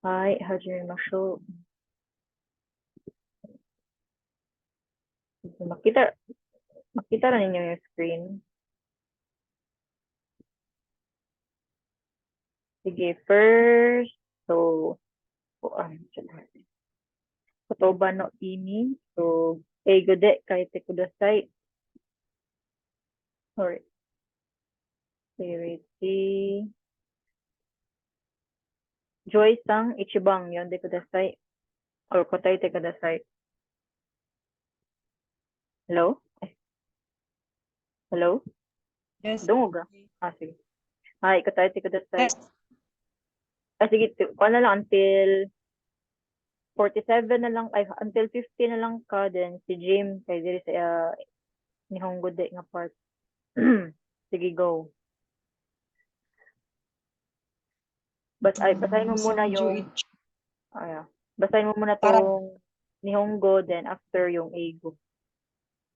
はい、始めましょう。makita na ninyo yung screen. Sige, first, so, kotoba no ini. So, eigo de kaite kudasai. Sorry. Seriti. Joy-san ichibang yonde kudasai. Or kotaite kudasai. Hello? Hello? Yes. Dungo ga? Sige. Hi, kotaite kudasai. Yes. Sige, kung na lang until 47 na lang, ay, until 50 na lang ka, then si Jim, kay diri sa Nihongo de nga part. Sige, go. Basahin mo muna yung, basahin mo muna Para tong Nihongo, then after yung Eigo.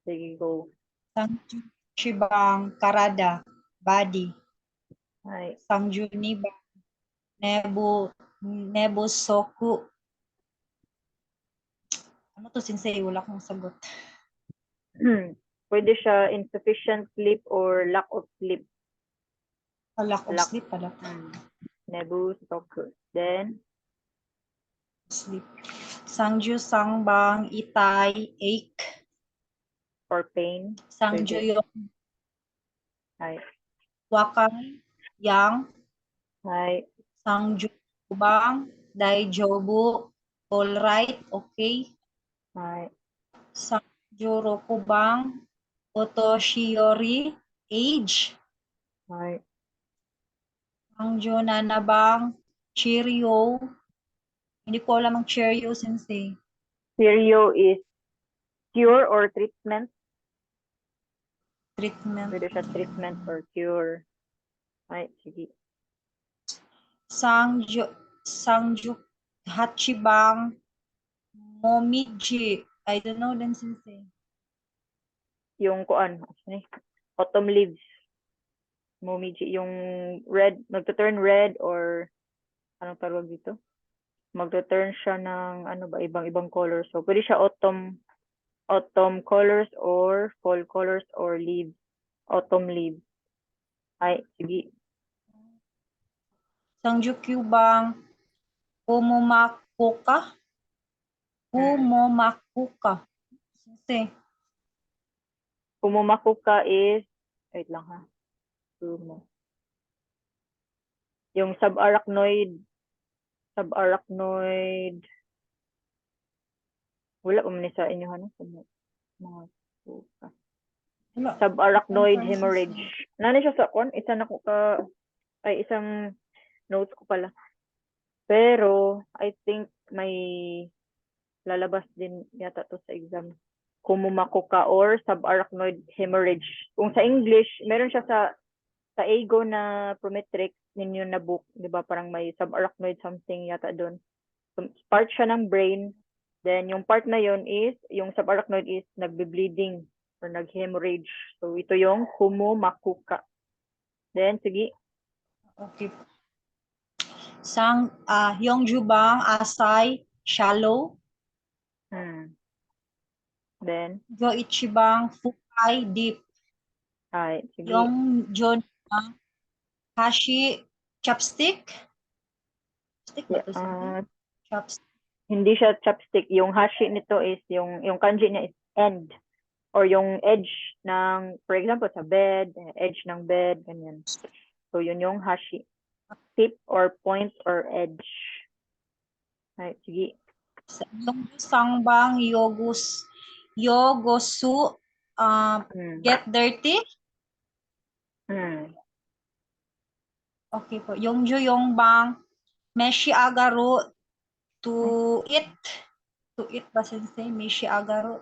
Sige, go. Sangju Shibang Karada Body. Ay. Sangju Niba Nebu Soku. Ano to sensei? Wala kong sagot. Pwede siya insufficient sleep or lack of sleep. Lack of sleep pala. Nebu Soku. Then? Sleep. Sangju Sangbang Itay Ache. Or pain. Sangju yung Ay. Wakang Yang. Ay. Sangju Kubang Daijobu. All right, okay. Ay. Sangju Rokubang Otoshiori age. Ay. Sangju Nanabang Cheerio. Hindi ko alam ang Cheerio sensei. Cheerio is cure or treatment? Treatment. Pwede siya treatment or cure. Ay, sige. Sangju Hachibang Momiji. I don't know din sensei. Yung kuan, autumn leaves. Momiji, yung red, magto-turn red or anong tawag dito? Magto-turn siya ng ano ba, ibang colors. So, pwede siya autumn colors or fall colors or leaves. Autumn leaves. Ay, sige. Sangju Kyubang Kumomakuka. Kumomakuka. Sensei. Kumomakuka is, wait lang ha. Yung subarachnoid, wala pa man sa inyo, ano? Mga kuka. Subarachnoid hemorrhage. Nani siya sa kon? Isang notes ko pala. Pero, I think may lalabas din yata to sa exam. Kumomakuka or subarachnoid hemorrhage. Kung sa English, meron siya sa Eigo na Prometric ninyo na book, di ba? Parang may subarachnoid something yata doon. Part siya ng brain. Then, yung part na yon is, yung subarachnoid is nagbe-bleeding or nag-hemorrhage. So, ito yung kumomakuka. Then, sige. Okay. Yongjubang Asai Shallow. Then? Goichibang Fukai Deep. Ay, sige. Yongjon Hashi Chopstick. Chopstick ba to Chopstick. Hindi siya chopstick. Yung hashi nito is, yung kanji niya is end. Or yung edge ng, for example, sa bed, edge ng bed, ganyan. So, yun yung hashi. Tip or point or edge. Ay, sige. Sangbang Yogosu Get Dirty. Okay po. Yongju Yongbang Meshi Agaru to eat. To eat ba sensei? Meshi Agaru.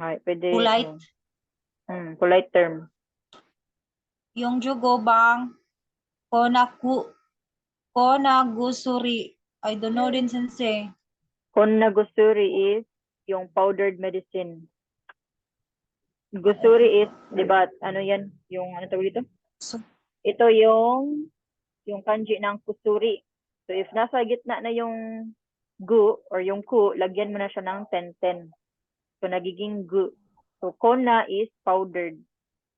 Ay, pwede. Polite. Polite term. Yongju Gobang Konagusuri. I don't know din sensei. Konagusuri is yung powdered medicine. Gusuri is, di ba, ano yan? Yung, ano tawag dito? Ito yung kanji ng kusuri. So if nasa gitna na yung gu or yung ku, lagyan mo na siya ng 10-10. So nagiging gu. So kona is powdered.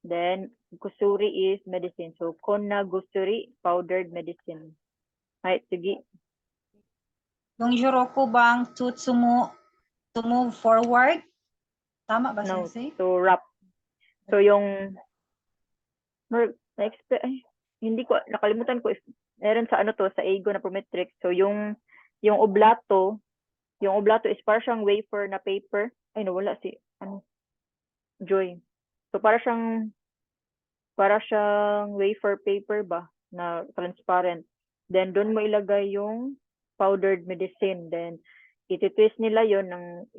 Then gusuri is medicine. So kona gusuri, powdered medicine. Right, sige. Yung Juroku bang Tutsumu to move forward? Tama ba, No, Sensei? so wrap. So yung hindi ko nakalimutan ko if meron sa ano to sa Ego na Prometric. So yung oblato is para siyang wafer na paper. Ay no, wala si ano Joy. So para siyang wafer paper ba na transparent. Then doon mo ilagay yung powdered medicine. Then ititwist nila yon ng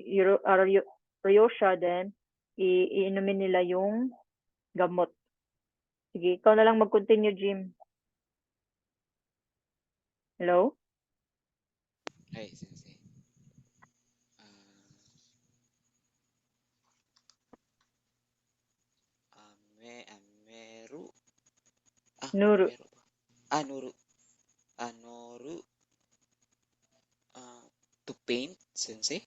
Ryosha. Then iinumin nila yung gamot. Sige, ikaw na lang mag-continue, Jim. Hello? Ay, sensei. Meru. Nuru. Meru ba? Noru. Noru. To paint, sensei?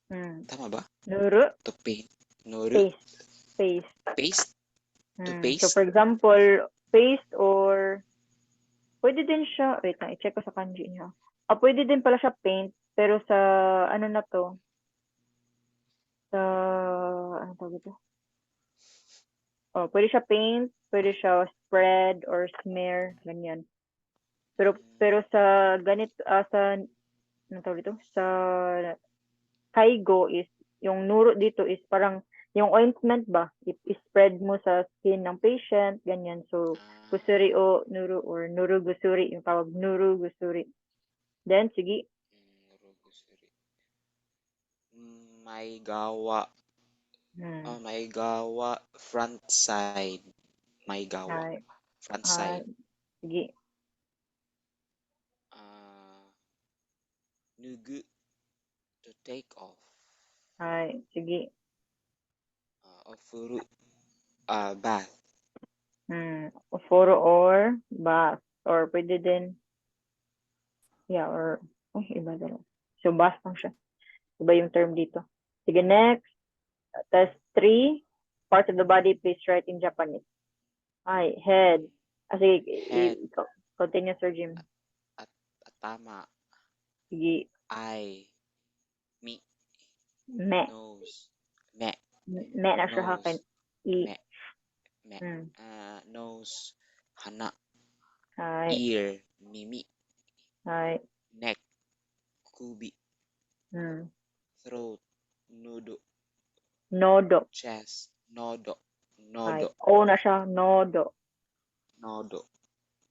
Tama ba? Nuru. To paint. Noru. Paste. Paste. To So paste. for example, paste or pwede din siya, wait lang, i-check ko sa kanji niya. Pwede din pala siya paint, pero sa ano na to? Sa ano tawag ito? Pwede siya paint, pwede siya spread or smear, ganyan. Pero sa ganito sa ano tawag ito? Sa Kaigo is yung nuro dito is parang yung ointment ba, i-spread mo sa skin ng patient, ganyan. So, gusuri o nuru or nuru gusuri, yung tawag nuru gusuri. Then, sige. Nuru gusuri. May gawa. May gawa front side. May gawa front side. Sige. Nugu to take off. Sige. Ofuru bath. Oforo or bath. Or pwede din, or, iba na lang. So, bath lang siya. Iba yung term dito. Sige, next. Test 3. Parts of the body, please write in Japanese. Head. Sige, Head. Continue, Sir Jim. Tama. Sige. Eye. Me. Nose. Me. Me na siya hakin. Me. Nose. Hana. Ear. Mimi. Neck. Kubi. Throat. Nodo. Chest. Nodo. O na siya. Nodo.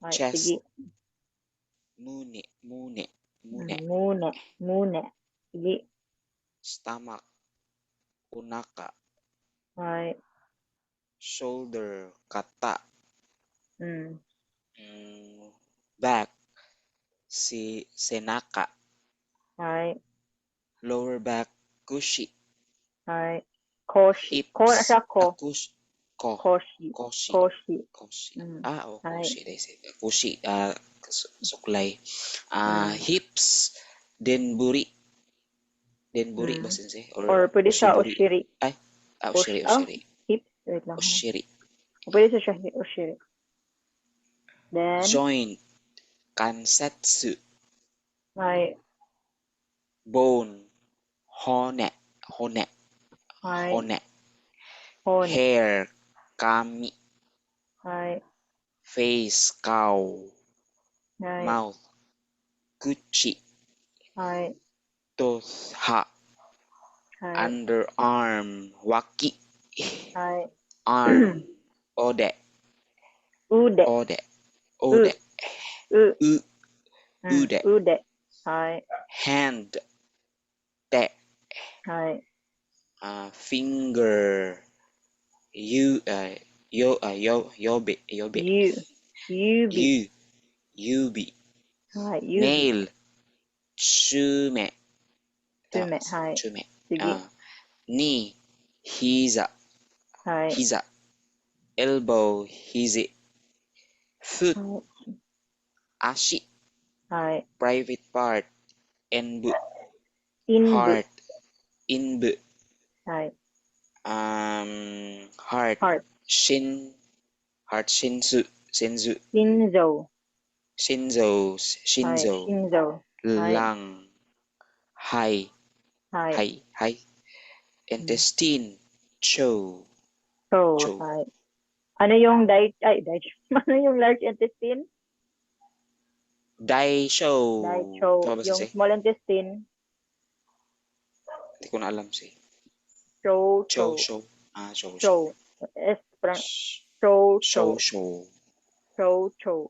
Chest. Sige. Mune. Sige. Stomach. Unaka. Shoulder. Kata. Back. Senaka. Lower back. Kushi. Koshi. Hips. Ko na siya ko. Koshi. Koshi. Koshi. Koshi. Suklay. Hips. Denburi. Denburi ba sensei? Or pwede siya oshiri. Oshiri. Hips. Wait lang. Oshiri. Pwede siya oshiri. Then, Joint. Kansetsu. Bone. Hone. Hair. Kami. Face. Cow. Mouth. Gucci. Toha. Underarm. Waki. Arm. Ode. Ude. Hand. Te. Finger. Yobe. Yubi. Nail. Chume. Chume. Knee. Hiza. Elbow. Hizi. Foot. Ashi. はい。 private part, enbu, 陰部。 heart, inbu, はい。 heart, heart. heart, shinzu, 心臓。 shinzo, はい。 shinzo, 心臓。はい。 lung, hai, はい。 hai, intestine, cho, そう。 cho, はい。Ano yung ano yung large intestine? daisho. Daisho. Tama ba Yung sensei? small intestine, Hindi ko na alam si cho. cho, show. Cho, Cho. S. Parang Sh- cho. show, show. Cho.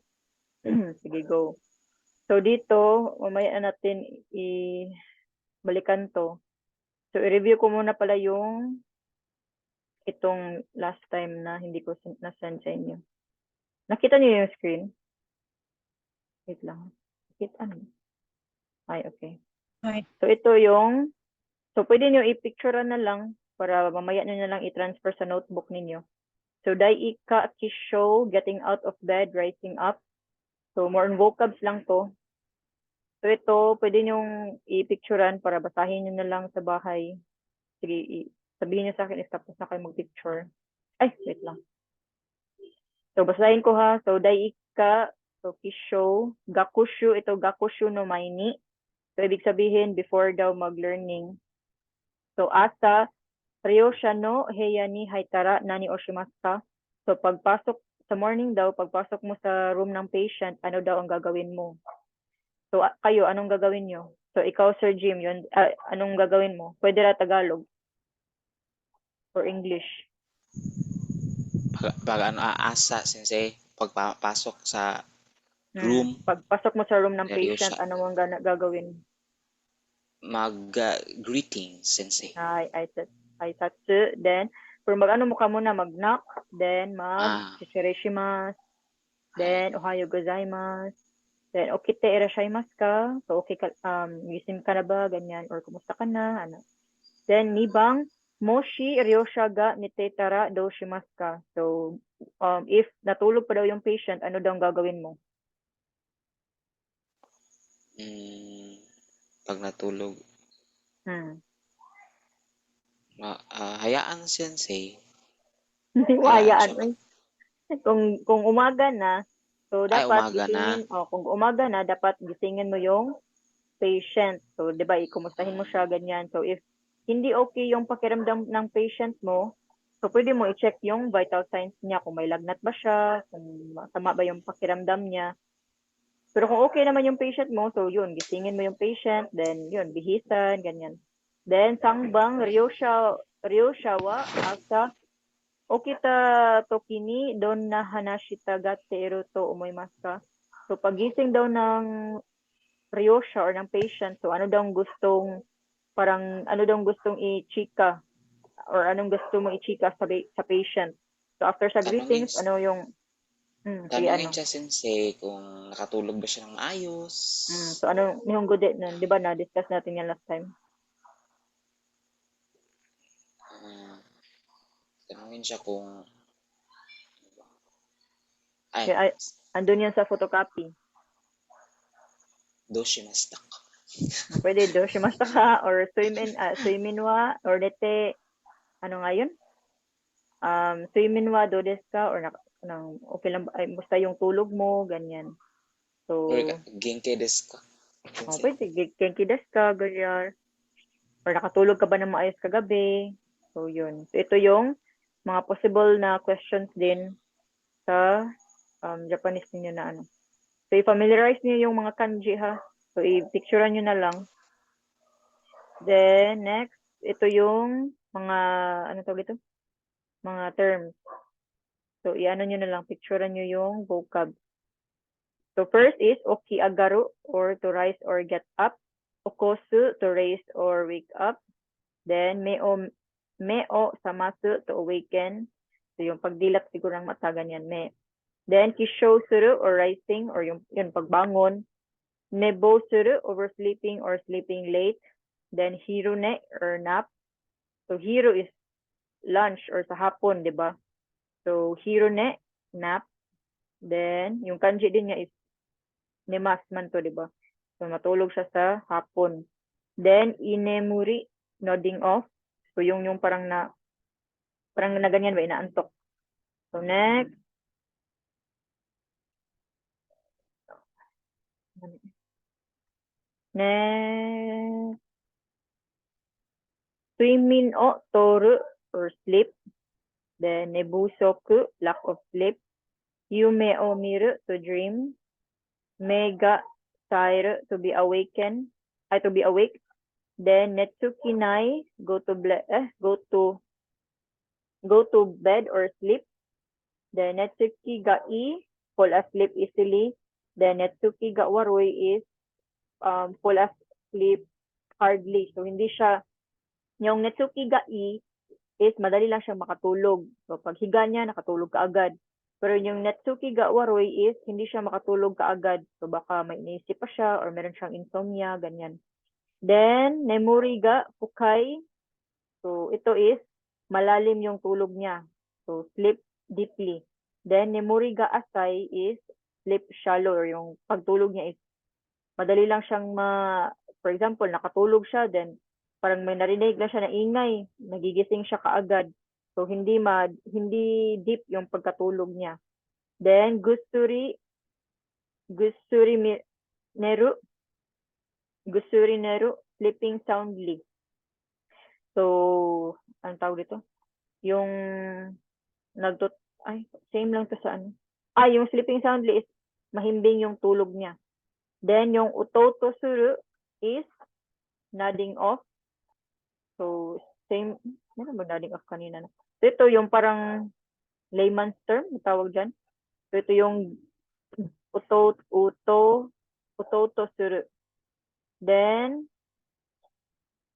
Sige, go. So, dito, mamaya natin balikan to. So, i-review ko muna pala yung itong last time na hindi ko na-send sa inyo. Nakita niyo yung screen? Wait lang. Nakita niyo? Ay, okay. Right. So, so pwede niyo i-picture na lang para mamaya niyo na lang i-transfer sa notebook ninyo. So, daika, kisho, getting out of bed, rising up. So, more on vocabs lang to. So, ito, pwede niyong i-picturean para basahin niyo na lang sa bahay. Sige, sabihin niyo sa akin if tapos na kayo mag-picture. Ay, wait lang. So, basahin ko ha. So, daika, so, kisho, gakushu, ito, gakushu no maini. So, ibig sabihin, before daw mag-learning. So, asa, ryosha no heya ni haitara nani oshimasu ka? So, pagpasok sa morning daw, pagpasok mo sa room ng patient, ano daw ang gagawin mo? So, kayo, anong gagawin nyo? So, ikaw, Sir Jim, yun, anong gagawin mo? Pwede ra Tagalog or English. Pag asa, sensei, pagpasok sa room, Pagpasok mo sa room ng patient, seryosa, ano ang gagawin? greeting, sensei. Ay tatsu. Then, kung mag-ano mo ka muna, mag-knock. Then, shishirashimasu. Then, ohayo gozaimasu. Then, okite irashimasu ka? So, okay ka, gising ka na ba? Ganyan. Or, kumusta ka na? Ano? Then, nibang, moshi ryosha ga nitetara do shimasu ka? So, if natulog pa daw yung patient, ano daw ang gagawin mo? Pag natulog, Hmm. hayaan sensei. Hindi mo Hayaan hayaan. siya Kung umaga na, so Ay, dapat umaga na. kung umaga na, dapat gisingin mo yung patient. So, 'di ba, ikumustahin mo siya ganyan. So, if hindi okay yung pakiramdam ng patient mo, so pwede mo i-check yung vital signs niya, kung may lagnat ba siya, kung masama ba yung pakiramdam niya. Pero kung okay naman yung patient mo, so yun, gisingin mo yung patient, then yun, bihisan, ganyan. Then, sangbang, ryosha wa asa okita toki ni donna hanashita gatteru to omoimasu ka? So, pagising daw ng Ryosha or ng patient, so ano daw gustong i-chika or anong gusto mong i-chika sa patient. So, after sa greetings, ano yung Tanungin siya sensei kung nakatulog ba siya ng ayos. So, ano yung good nun? Di ba na-discuss natin yan last time? Tanungin siya kung andun yan sa photocopy. Doshimashita ka. Pwede doshimashita ka or suimin wa or dete ano nga yun? Suimin wa do desu ka or okay lang ay basta yung tulog mo ganyan. So, genki desu ka? pwede genki desu ka ganyan. Or nakatulog ka ba ng maayos kagabi? So, yun. So, ito yung mga possible na questions din sa Japanese ninyo na ano. So, i-familiarize niyo yung mga kanji ha. So, i-picturean nyo na lang. Then, next, ito yung mga, ano tawag ito? Mga terms. So, i-ano nyo na lang, picturean nyo yung vocab. So, first is oki agaru or to rise or get up. Okosu to raise or wake up. Then, meo samasu to awaken. So, yung pagdilat siguro ng mata, ganyan, me. Then, kisho suru or rising or yung pagbangon. Nebo suru, oversleeping or sleeping late. Then, hirune or nap. So, hiro is lunch or sa hapon, di ba? So, hirune, nap. Then, yung kanji din niya is Nemas man to, di ba? So, matulog siya sa hapon. Then, inemuri, nodding off. So, yung parang na ganyan ba, inaantok. So, next. Next. Suimin o toru, or sleep. Then, nebusoku, lack of sleep. Yume o miru, to dream. Mega sairu, to be awakened. To be awake. Then, netsuki nai, go to bed or sleep. Then, netsuki ga i, fall asleep easily. Then, netsuki ga warui is fall asleep hardly. So, hindi siya, yung netsuki ga i is madali lang siyang makatulog. So, pag higa niya, nakatulog ka agad. Pero yung netsuki ga warui is hindi siya makatulog ka agad. So, baka may iniisip pa siya or meron siyang insomnia, ganyan. Then, nemuri ga fukai. So, ito is malalim yung tulog niya. So, sleep deeply. Then, nemuri ga asai is sleep shallow, or yung pagtulog niya is madali lang siyang for example, nakatulog siya, then parang may narinig lang siya na ingay, nagigising siya kaagad. So, hindi deep yung pagkatulog niya. Then, gusuri neru, sleeping soundly. So, anong tawag dito? Yung same lang to sa ano. Yung sleeping soundly is mahimbing yung tulog niya. Then, yung utoto suru is nodding off. So, same, ano ba nodding off kanina? So, ito yung parang layman's term, tawag dyan. So, ito yung utoto suru. Then,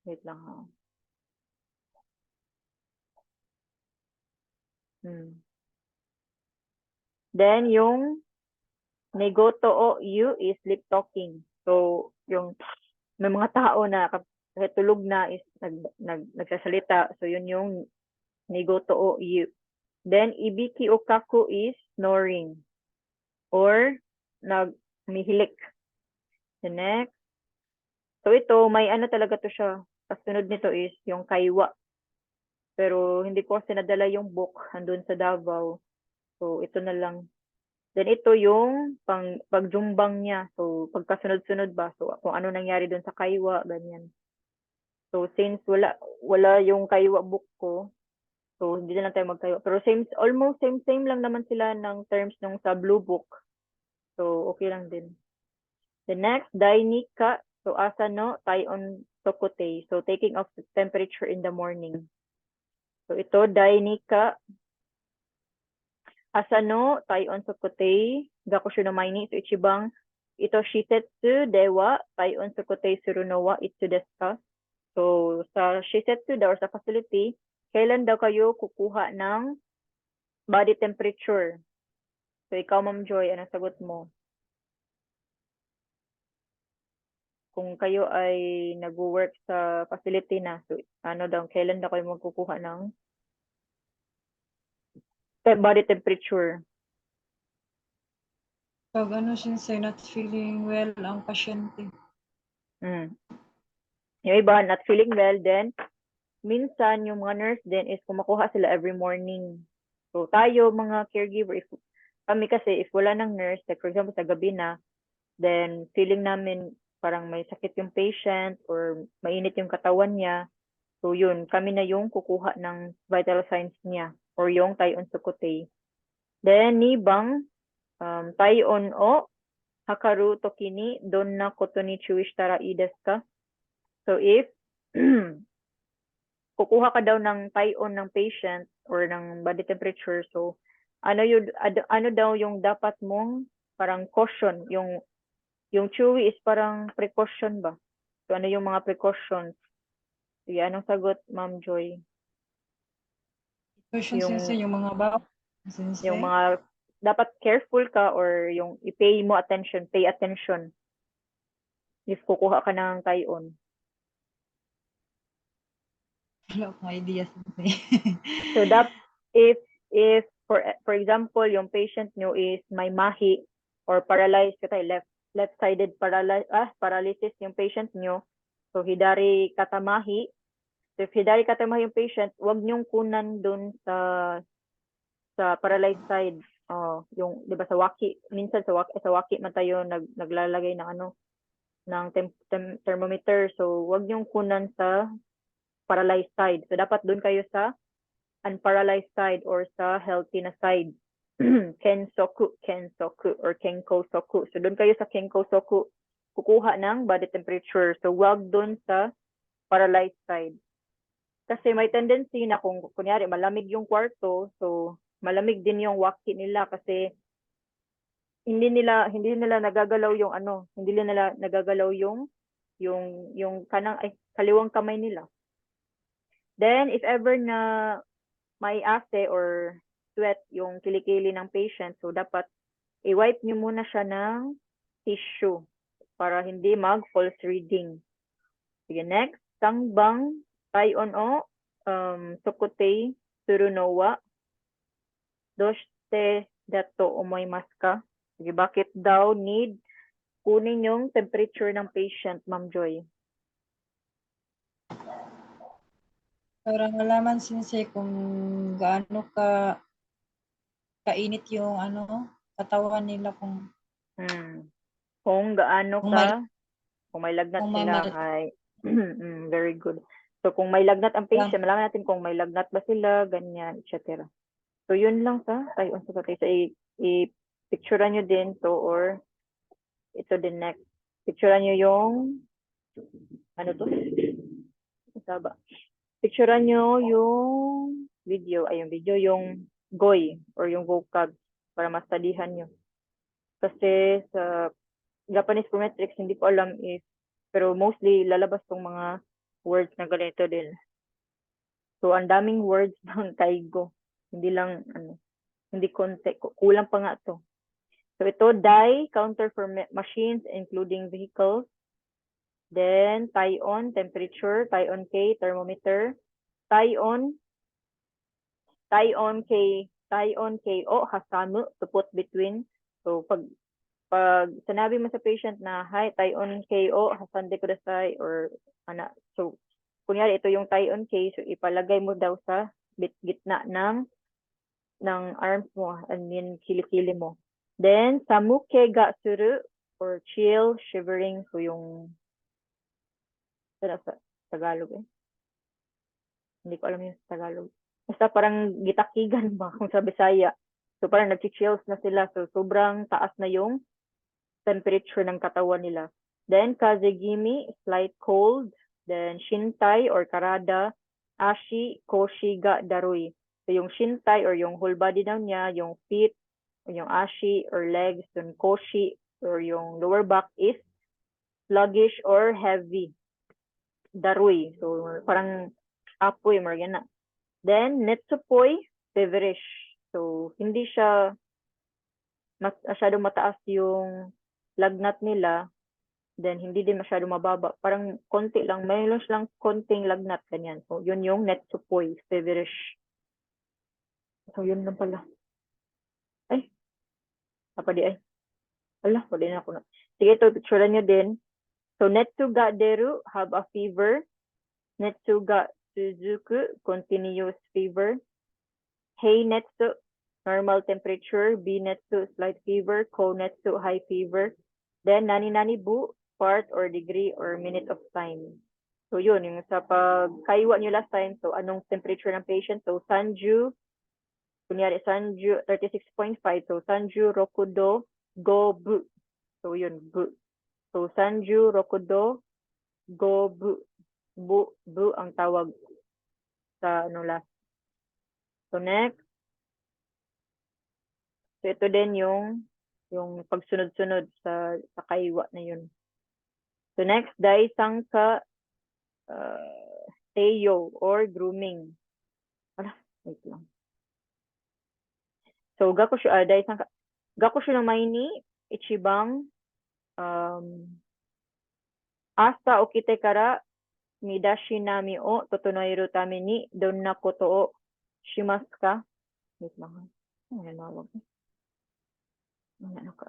wait lang ha. Then, yung negoto o yu is sleep talking. So, yung may mga tao na kahit tulog na is nagsasalita. So, yun yung negoto o yu. Then, ibiki o kaku is snoring or nagmihilik. The next. So, ito, may ano talaga to siya. Kasunod nito is yung kaiwa. Pero, hindi ko kasi nadala yung book andun sa Davao. So, ito na lang. Then, ito yung pagjumbang niya. So, pagkasunod-sunod ba? So, kung ano nangyari dun sa kaiwa, ganyan. So, since wala yung kaiwa book ko, so, hindi na lang tayo magkaiwa. Pero almost same lang naman sila ng terms nung sa blue book. So, okay lang din. The next, dainika. So, asano, taion tokote. So, taking off the temperature in the morning. So, ito, dainika. Asano, taion tokote. Gakushu no maini. So, ichibang, ito, shisetsu, dewa, taion tokote surunowa, itsu desu ka. So, sa shisetsu daw, or sa facility, kailan daw kayo kukuha ng body temperature? So, ikaw, Ma'am Joy, anong sagot mo? Kung kayo ay nag-work sa facility na, so, kailan daw kayo magkukuha ng body temperature? Pag sensei, not feeling well ang pasyente. Yung iba, not feeling well, then, minsan, yung mga nurse din is kumakuha sila every morning. So, tayo, mga caregiver, kami kasi, if wala ng nurse, like for example, sa gabi na, then, feeling namin, parang may sakit yung patient, or mainit yung katawan niya. So, yun, kami na yung kukuha ng vital signs niya, or yung taion sukutei. Then, nibang, taion o, hakaru toki ni, donna koto ni chuishitara ii desu ka? So, if kukuha ka daw ng taion ng patient or ng body temperature, so ano daw yung dapat mong parang caution, yung chewy is parang precaution ba? So, ano yung mga precautions? Sige, anong sagot, Ma'am Joy? Question, sensei, yung mga sensei? Yung mga dapat careful ka, or yung pay attention if kukuha ka ng taion. Wala akong idea, sensei. So, if for example, yung patient nyo is may mahi or paralyzed ka left left-sided paralysis yung patient nyo. So, hidari katamahi. So, if hidari katamahi yung patient, wag nyong kunan dun sa paralyzed side. Yung, di ba, sa waki, minsan sa waki man tayo naglalagay ng ng thermometer. So, wag nyong kunan sa paralyzed side. So, dapat dun kayo sa unparalyzed side or sa healthy na side. Kensoku, or Kenko-soku. So, doon kayo sa Kenko-soku, kukuha ng body temperature. So, wag doon sa paralyzed side. Kasi may tendency na kung kunyari malamig yung kwarto, so malamig din yung waki nila kasi hindi nila nagagalaw yung hindi nila nagagalaw yung kaliwang kamay nila. Then, if ever na may ase or sweat yung kilikili ng patient, so dapat i-wipe nyo muna siya ng tissue para hindi mag-false reading. Sige, next. Sangbang tayon o sukutei surunowa doshite dato omoimasu ka? Sige, bakit daw need kunin yung temperature ng patient, Ma'am Joy? Para malaman sensei kung gaano kainit yung katawan nila kung Kung gaano Kung may- kung may lagnat kung may sila, mal- ay very good. So kung may lagnat ang patient, malaman natin kung may lagnat ba sila, ganyan, etc. So yun lang sa tayo sa patay. So i-picturean nyo din to or ito din next. Picturean nyo yung Saba. Picturean nyo yung video, yung GOY or yung vocab para mastadihan nyo. Kasi sa Japanese Prometrics, hindi ko alam pero mostly lalabas tong mga words na ganito din. So, ang daming words ng Taigo. Hindi lang, hindi konti. Kulang pa nga to. So, ito, DAI, counter for machines, including vehicles. Then, Taion, temperature. Taion K, thermometer. Taion K, o hasamu, to put between. So, pag sinabi mo sa patient na, hi, Taion K, o hasande kudasai, or so, kunyari, ito yung Taion K, so ipalagay mo daw sa gitna ng arms mo, and then kilikili mo. Then, samuke ga suru, or chill, shivering, so yung sa Tagalog Hindi ko alam yung sa Tagalog. Basta parang gitakigan ba kung sa Bisaya. So parang nag-chills na sila. So sobrang taas na yung temperature ng katawan nila. Then kazegimi, slight cold. Then shintai or karada, ashi, koshi ga darui. So yung shintai or yung whole body daw niya, yung feet, yung ashi or legs, yung koshi or yung lower back is sluggish or heavy. Darui. So parang apoy, marga na. Then, netsupoi, feverish. So, hindi siya masyadong mataas yung lagnat nila. Then, hindi din masyadong mababa. Parang konti lang. Mayroon lang konting lagnat. Ganyan. So, yun yung netsupoi, feverish. So, yun lang pala. Ay. Di ay. Ala, pwede na ako na. Sige, ito, picturean nyo din. So, netsu ga deru, have a fever. Netsu ga suzuku, continuous fever. Hei netsu, normal temperature. B netsu, slight fever. Ko netsu, high fever. Then, nani bu, part or degree or minute of time. So, yun, yung sa pagkaiwa nyo last time, so anong temperature ng patient? So, Sanju, kunyari, Sanju, 36.5. So, Sanju, Rokudo, Go, Bu. So, yun, Bu. So, Sanju, Rokudo, Go, Bu. Bu ang tawag sa last. So, next. So, ito din yung pagsunod-sunod sa kaiwa na yun. So, next, dai sangka seyo or grooming. Wait lang. So, dai sangka, gakusho no mai ni ichibang asta okite kara midashi nami o totonoeru tame ni donna koto o shimasu ka? Wait lang. Ano ka?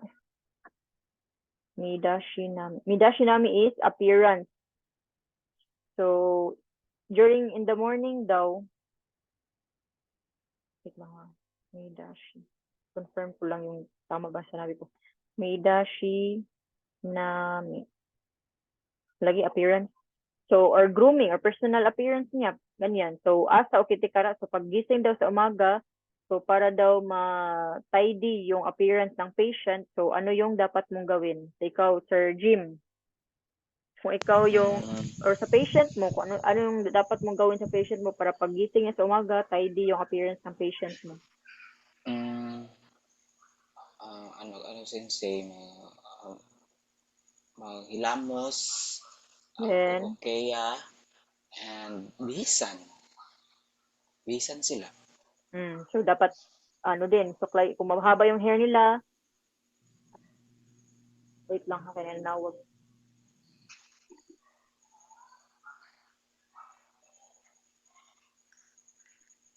Midashinami. Midashinami is appearance. So, in the morning daw, wait lang ha. Midashi. Confirm ko lang yung tama ba sinabi ko. Midashinami. Lagi appearance. So, or grooming, or personal appearance niya. Ganyan. So, asa o kitikara. So, paggising daw sa umaga, so para daw ma-tidy yung appearance ng patient, so ano yung dapat mong gawin? So, ikaw, Sir Jim, kung ikaw yung, or sa patient mo, kung ano yung dapat mong gawin sa patient mo para paggising niya sa umaga, tidy yung appearance ng patient mo. Ano sensei, maghilamos, Then, kaya, and bihisan. Bihisan sila. so dapat, ano din, suklay, kung mahaba yung hair nila, wait lang ha, kaya nawag.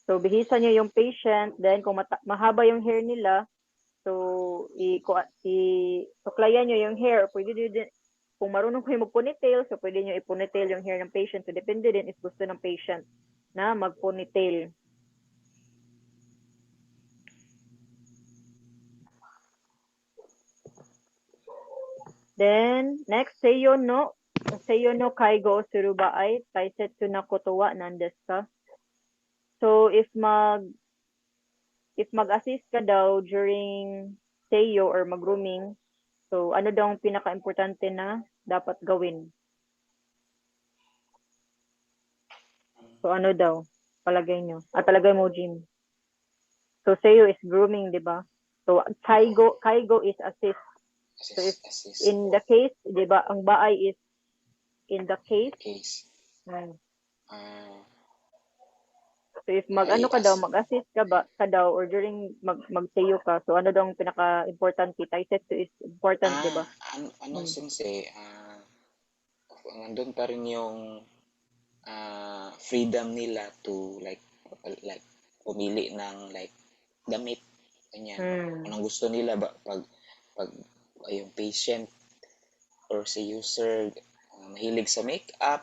So, bihisan niyo yung patient, then kung mahaba yung hair nila, so, suklayan niyo yung hair. Pwede din, kung marunong kayo mag-ponytail, so pwede niyo i-ponytail yung hair ng patient. So, depende din if gusto ng patient na mag-ponytail. Then, next, seiyo no kaigo o suru ba ay taisetsu na koto wa nan desu ka? So, if mag-assist ka daw during seiyo or mag-grooming, so ano daw ang pinaka-importante na dapat gawin? So, ano daw? Palagay nyo. Palagay mo, Jim. So, seiyo is grooming, di ba? So, kaigo is assist. So, if Assist. in the case, di ba, ang baay is in the case. Case. So, if mag-assist ka daw, or during mag-seiyo ka, so ano daw ang pinaka-importante? Taisetsu is important, di ba? Sensei, nandun pa rin yung freedom nila to like pumili ng like damit, ganyan. Anong gusto nila ba pag yung patient or si user mahilig sa makeup,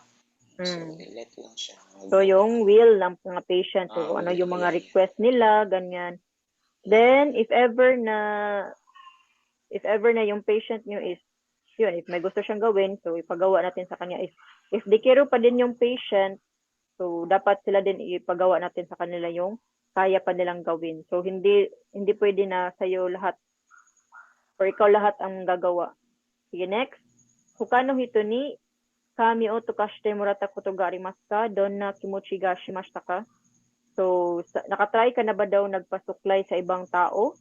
so let lang siya. So, yung will ng mga patient, so ano will, yung mga yeah. request nila, ganyan. Then, if ever na yung patient nyo is, yun, if may gusto siyang gawin, so ipagawa natin sa kanya. If di kero pa din yung patient, so dapat sila din ipagawa natin sa kanila yung kaya pa nilang gawin. So hindi pwede na sa'yo lahat or ikaw lahat ang gagawa. Sige, next. Hukano hito ni kami o tokashite murata koto ga arimasu ka? Donna kimochi ga shimashita ka? So, nakatry ka na ba daw nagpasuklay sa ibang tao?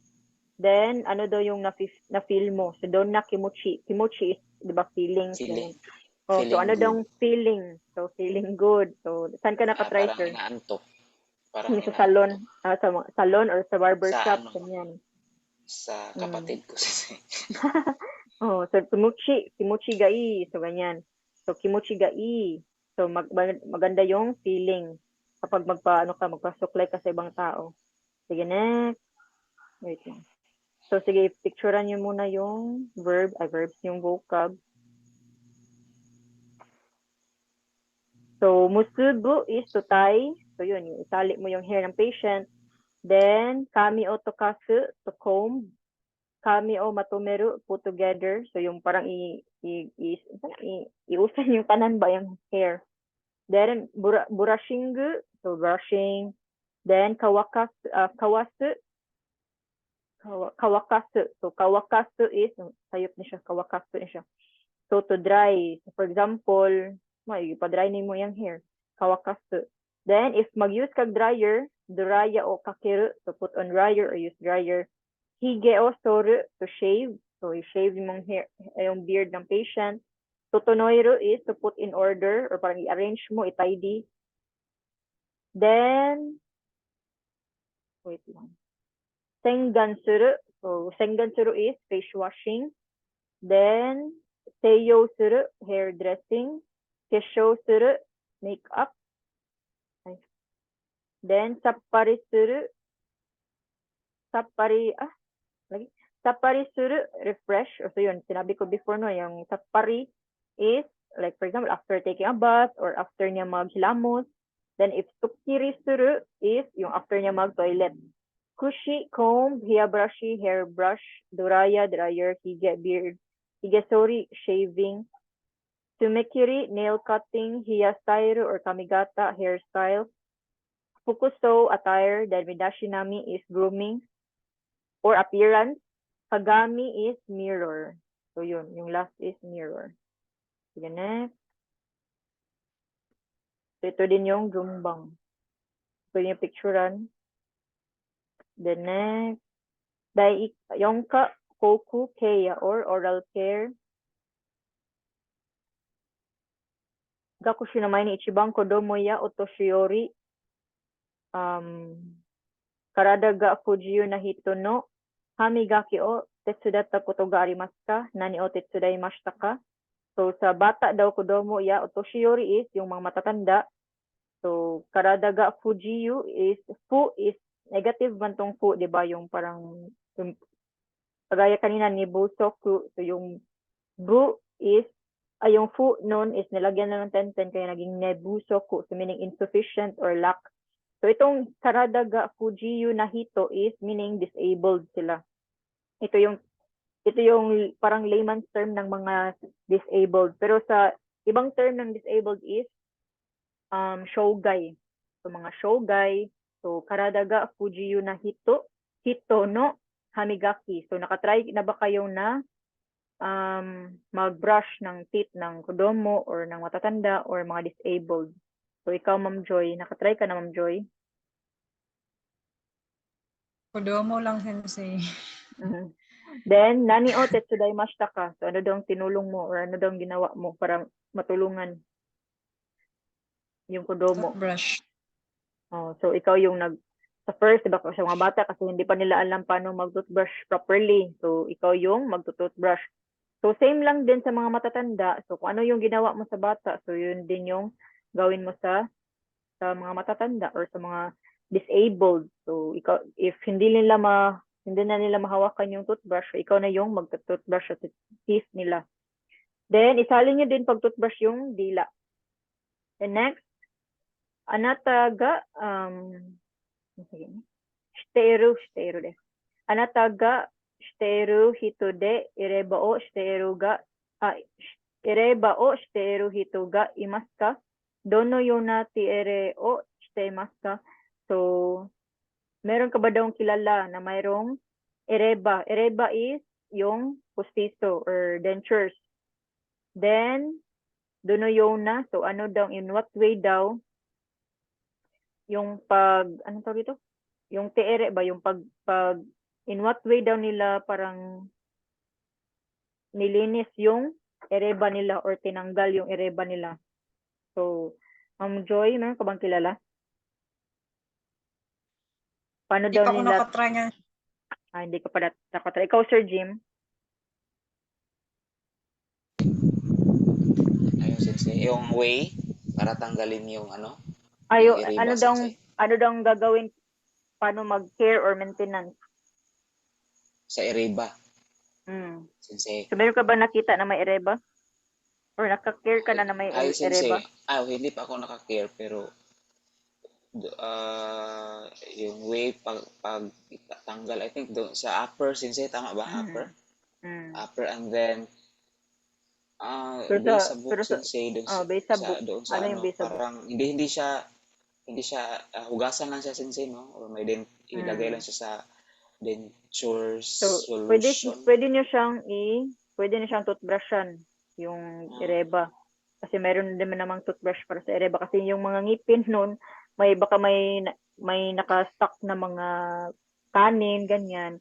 Then, ano daw yung na-feel mo? So, doon na kimochi. Kimochi is, di ba, feelings. Feeling so, ano good. daw feeling? So, feeling good. So, saan ka nakatry, parang sir? inaantok. Sa salon. Sa salon or sa barbershop. Sa Ganyan. Sa kapatid ko. So, kimochi gai. So, ganyan. So, kimochi gai. So, maganda yung feeling kapag magpasuklay ka sa ibang tao. Sige, next. Wait lang. So, sige, picturean nyo muna yung verbs, yung vocab. So, musubu is to tie. So, yun, itali mo yung hair ng patient. Then, kami o tokasu, to comb. Kami o matomeru, put together. So, yung parang iusan yung tanan ba yung hair. Then, brushing, so brushing. Then, kawasu. So, kawakasu is, sayop niya siya, kawakasu niya siya. So, to dry. So, for example, ipa-dry na mo yung hair. Kawakasu. Then, if mag-use kag dryer, draya o kakeru, so put on dryer or use dryer. Hige o soru, to shave. So, i-shave yung hair, yung beard ng patient. Totonoiru is to put in order or parang i-arrange mo, i-tidy. Then, wait lang. Sengansuru. So, sengansuru is face washing. Then, seiyo suru, hair dressing. Keshou suru, makeup. Then, sappari suru. Sapari suru, refresh. O so yun, sinabi ko before no, yung sapari is, like for example, after taking a bath or after niya maghilamos. Then if tukkiri suru is yung after niya mag-toilet. Kushi, comb, hairbrushi, hairbrush, doraya, dryer, hige, beard, higesori, shaving. Sumekiri, nail cutting, hiyastyle or kamigata, hairstyle. Fukuso, attire, then midashinami is grooming or appearance. Kagami is mirror. So yun, yung last is mirror. Sige, next. So ito din yung jumbang. So yung picturean. The next. Yongka, koku, keya or oral care. Gaku shinamai ni ichiban kodomo ya otoshiori. Karada ga fujiyu na hito no hamigaki o tetsudatta koto ga arimasu ka? Nani o tetsudaimashita ka? So sa bata daw kodomo ya otoshiori is yung mga matatanda. So karada ga fujiyu is fu is negative man tong fu, di ba? Yung parang yung, kagaya kanina ni busoku. So yung bu is yung fu noon is nilagyan na ng tenten kaya naging nebusoku. So meaning insufficient or lack. So itong karada ga fujiyu na hito is meaning disabled sila. Ito yung parang layman's term ng mga disabled. Pero sa ibang term ng disabled is shogai. So mga shogai, so karada ga fujiyu na hito no hamigaki. So nakatry na ba kayo na mag-brush ng teeth ng kodomo or ng matatanda or mga disabled? So ikaw, Ma'am Joy, nakatry ka na, Ma'am Joy? Kodomo lang, sensei. Then, nani o tetsudaimashita ka? So ano daw ang tinulong mo or ano daw ang ginawa mo para matulungan yung kodomo? Toothbrush. Oh, so ikaw yung sa first, diba, sa mga bata kasi hindi pa nila alam paano mag-toothbrush properly. So ikaw yung mag-toothbrush. So same lang din sa mga matatanda. So kung ano yung ginawa mo sa bata, so yun din yung gawin mo sa mga matatanda or sa mga disabled. So ikaw, if hindi na nila mahawakan yung toothbrush, so ikaw na yung mag-toothbrush sa teeth nila. Then isalin niyo din pag toothbrush yung dila. And next, anataga shiteru de. Anataga shiteru hito de ireba o shiteru hito ga imasu ka? Dono yona tiere o shiteimasu ka? So, meron ka ba daw kilala na mayroong ereba? Ereba is yung postizo or dentures. Then, dono yona, so ano daw, in what way daw, yung ano tawag dito? Yung tiere ba, yung in what way daw nila parang nilinis yung ereba nila or tinanggal yung ereba nila. So, Ma'am Joy, meron ka bang kilala? Paano Hindi daw pa ako nila? nakatry niyan. Hindi ka pa nakatry. Ikaw, Sir Jim? Ayun, sensei. Yung way para tanggalin yung ano? Ayo, Yung iriba, sensei. ano daw ang gagawin? Paano mag-care or maintenance? Sa iriba, So, sensei. meron ka ba nakita na may ereba? Or nakaka-care ka na may Ay, ereba? sensei. Hindi pa ako nakakare pero yung way pag tanggal, I think doon sa upper, sensei, tama ba? Upper? Upper and then base sa book, sensei, doon base sa book. doon sa Ano yung base sa book? parang hindi siya hugasan lang siya, sensei, no? Or may ilagay lang siya sa denture So, solution. pwede niyo siyang toothbrushan yung ereba. Kasi meron din namang toothbrush para sa ereba kasi yung mga ngipin nun, baka may naka-stock na mga kanin, ganyan.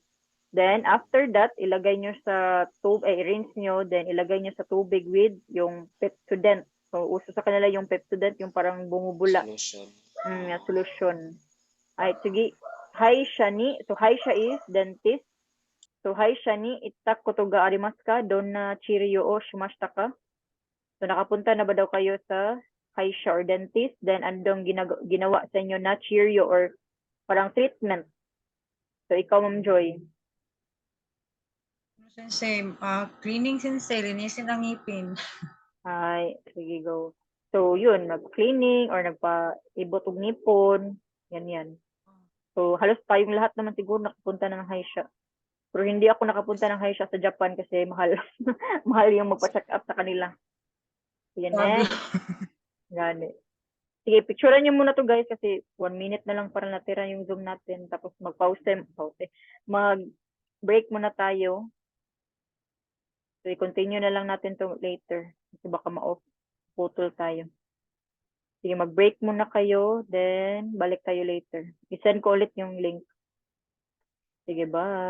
Then, after that, ilagay nyo sa rinse nyo, then ilagay nyo sa tubig with yung Pepsodent. So, uso sa kanila yung Pepsodent, yung parang bumubula. Solution. Solution. Ay, sige. Haisha ni, so Haisha is dentist. So, Haisha ni, itak koto ga arimasu ka? Don na chiryo o shimashita ka? So, nakapunta na ba daw kayo sa Haisha or dentist? Then, andong ginawa sa inyo na chiryo or parang treatment? So, ikaw, Ma'am Joy. Sensei, cleaning sensei, linisin ang ngipin. Ay, sige, go. So, yun, nag-cleaning or nagpa-ibot og ngipon, yan. So, halos tayong lahat naman siguro nakapunta ng Haisha. Pero hindi ako nakapunta ng Haisha sa Japan kasi mahal. Mahal yung magpa-check up sa kanila. Yan, Bago. next. Gani. Sige, picturean niyo muna to guys kasi 1 minute na lang para natira yung Zoom natin. Tapos mag-pause. Mag-break muna tayo. So, i-continue na lang natin to later. Kasi baka ma-off. Putol tayo. Sige, mag-break muna kayo. Then, balik tayo later. I-send ko ulit yung link. Sige, bye.